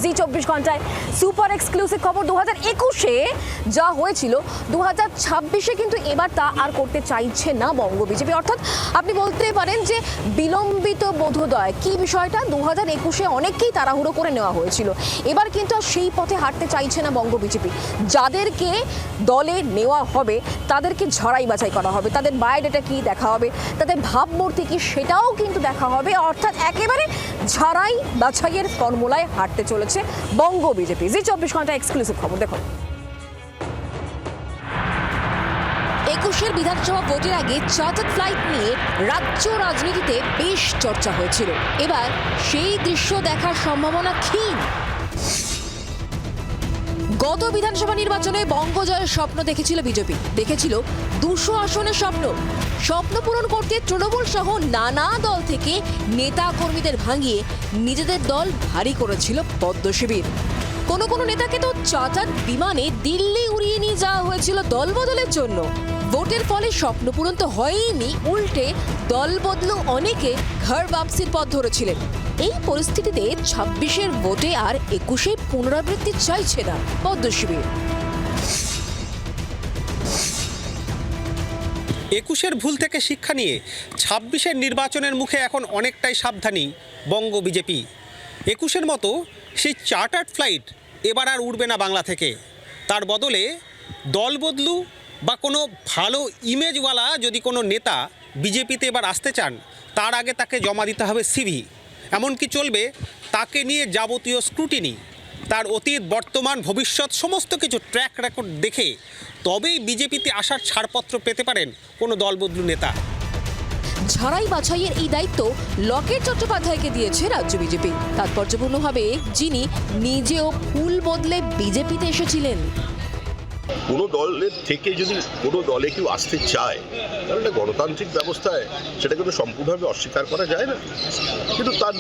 জি 24 ঘন্টায় super exclusive খবর। 2021-এ যা হয়েছিল 2026-এ কিন্তু এবার তা আর করতে চাইছে না বঙ্গ বিজেপি। অর্থাৎ আপনি বলতে পারেন যে বিলম্বিত বোধোদয় কি বিষয়টা 2021-এ অনেককেই তাড়াহুড়ো করে নেওয়া হয়েছিল, এবার কিন্তু আর সেই পথে হাঁটতে চাইছে না বঙ্গ বিজেপি। যাদেরকে দলে নেওয়া হবে তাদেরকে ঝাড়াই বাছাই করা হবে, তাদের বায়োডাটা কি দেখা হবে, তাদের ভাবমূর্তি কি সেটাও কিন্তু দেখা হবে। অর্থাৎ একেবারে ঝাড়াই বাছাইয়ের ফর্মুলায় হাঁটতে চলেছে বঙ্গ বিজেপি। জি 24 ঘন্টা এক্সক্লুসিভ খবর দেখুন। 21-এর বিধানসভা ভোটের আগে চার্টার্ড ফ্লাইট নিয়ে রাজ্য রাজনীতিতে বেশ চর্চা হয়েছিল। এবার সেই দৃশ্য দেখার সম্ভাবনা ক্ষীণ। গত বিধানসভা নির্বাচনে বঙ্গ জয়ের স্বপ্ন দেখেছিল বিজেপি, দেখেছিল 200 আসনের স্বপ্ন পূরণ করতে তৃণমূল সহ নানা দল থেকে নেতা কর্মীদের ভাঙিয়ে নিজেদের দল ভারী করেছিল পদ্ম শিবির। কোনো নেতাকে তো চার্টার্ড বিমানে দিল্লি উড়িয়ে নিয়ে যাওয়া হয়েছিল দল বদলের জন্য। ভোটের ফলে স্বপ্ন পূরণ তো হয়নি, উল্টে দল বদলু অনেকে ঘর বাপসির পথ ধরেছিলেন। এই পরিস্থিতিতে 26-এর ভোটে আর 21-এ পুনরাবৃত্তি চাইছে না পদ্ম শিবির। 21-এর ভুল থেকে শিক্ষা নিয়ে 26-এর নির্বাচনের মুখে এখন অনেকটাই সাবধানী বঙ্গ বিজেপি। 21-এর মতো সেই চার্টার্ড ফ্লাইট এবার আর উড়বে না বাংলা থেকে। তার বদলে দল বদলু বা কোনো ভালো ইমেজওয়ালা যদি কোনো নেতা বিজেপিতে এবার আসতে চান, তার আগে তাকে জমা দিতে হবে সিভি। এমনকি চলবে তাকে নিয়ে যাবতীয় স্ক্রুটিনি, তার অতীত বর্তমান ভবিষ্যৎ সমস্ত কিছু ট্র্যাক রেকর্ড দেখে তবেই বিজেপিতে আসার ছাড়পত্র পেতে পারেন কোনো দলবদলু নেতা। ঝাড়াই বাছাইয়ের এই দায়িত্ব লকেট চট্টোপাধ্যায়কে দিয়েছে রাজ্য বিজেপি। তাৎপর্যপূর্ণভাবে যিনি নিজেও ফুল বদলে বিজেপিতে এসেছিলেন। কোনো দলের থেকে যদি কোনো দলে কেউ আসতে চায় তাহলে গণতান্ত্রিক ব্যবস্থায় সেটা কিন্তু সম্পূর্ণভাবে অস্বীকার করা যায় না, কিন্তু তার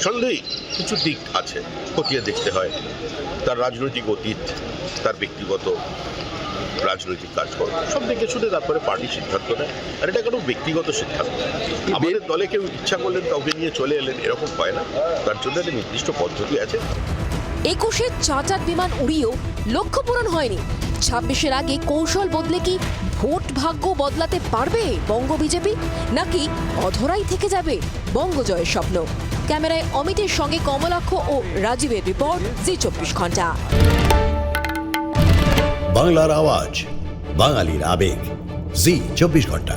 সন্দেহে কিছু দিক আছে, খতিয়ে দেখতে হয়। তার রাজনৈতিক অতীত, তার ব্যক্তিগত রাজনৈতিক কাজকর্ম সব দিকে শুনে তারপরে পার্টি সিদ্ধান্ত নেয়। আর এটা কোনো ব্যক্তিগত সিদ্ধান্ত। আমাদের দলে কেউ ইচ্ছা করলেন কাউকে নিয়ে চলে এলেন, এরকম হয় না। তার জন্য একটা নির্দিষ্ট পদ্ধতি আছে। 21-এর চার্টার্ড বিমান উড়িয়েও লক্ষ্য পূরণ হয়নি। 26-এর আগে কৌশল বদলে কি ভোট ভাগ্য বদলাতে পারবে বঙ্গ বিজেপি, নাকি অধরাই থেকে যাবে বঙ্গ জয়ের স্বপ্ন? ক্যামেরায় অমিতের সঙ্গে কমলাক্ষ ও রাজীবের রিপোর্ট, জি 24 ঘন্টা। বাংলার আওয়াজ, বাঙালির আবেগ, জি 24 ঘন্টা।